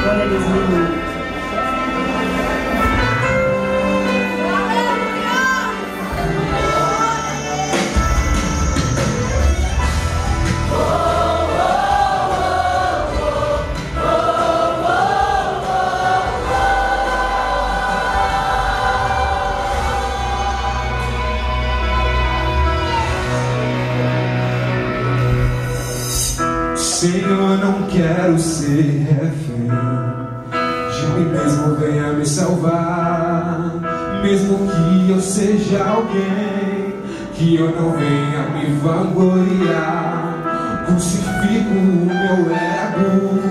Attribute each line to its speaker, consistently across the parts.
Speaker 1: Glória a Deus, aleluia.
Speaker 2: Senhor, não quero ser refém de mim mesmo, venha me salvar. Mesmo que eu seja alguém, que eu não venha me vangloriar. Crucifico o meu ego,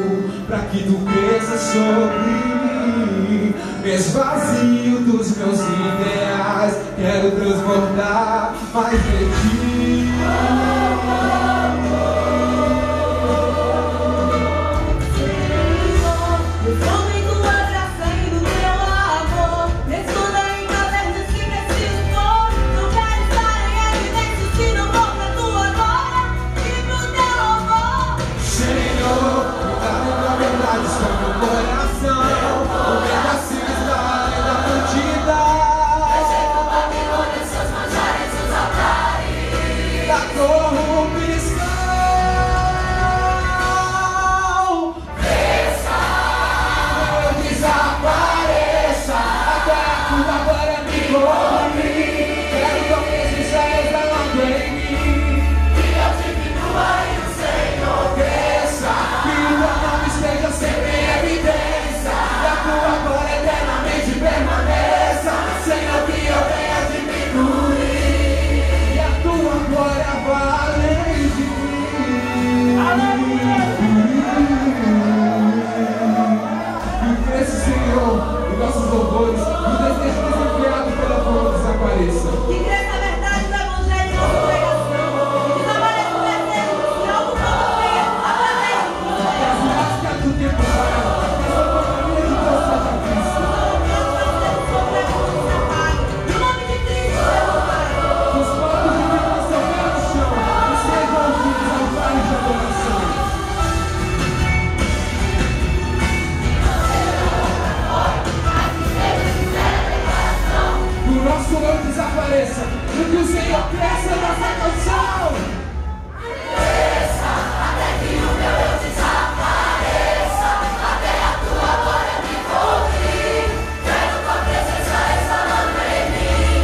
Speaker 2: pra que tu cresça sobre mim. Me esvazio dos meus ideais, quero transbordar mais de ti. Desapareça, porque o Senhor cresça nessa canção.
Speaker 3: Cresça, até que o meu eu desapareça, até a tua glória me cobrir. Quero tua presença exalando em mim,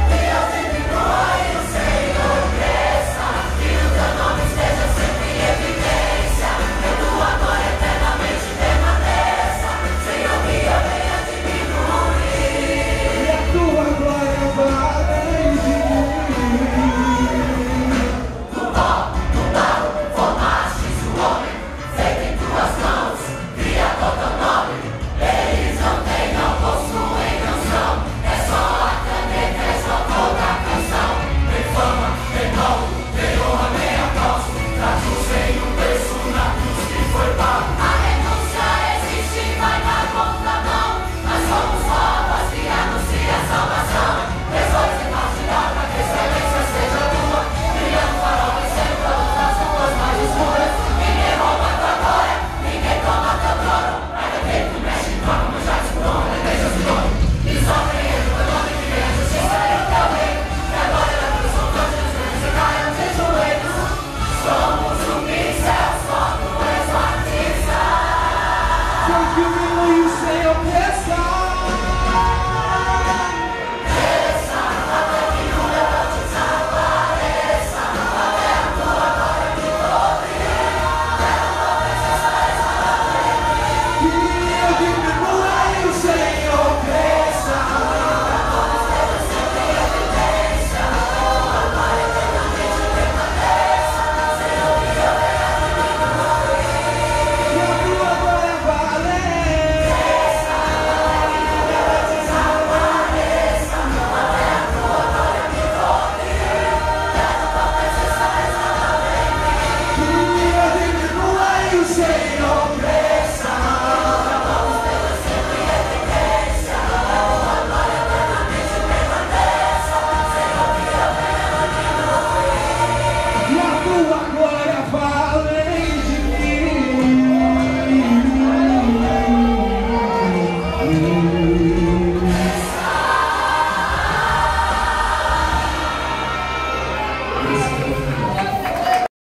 Speaker 3: que eu te diminua e o Senhor cresça, que o teu nome esteja sempre em evidência, que tua glória eternamente permaneça. Senhor, que eu venha diminuir
Speaker 2: e a tua glória vai.
Speaker 3: Senhor,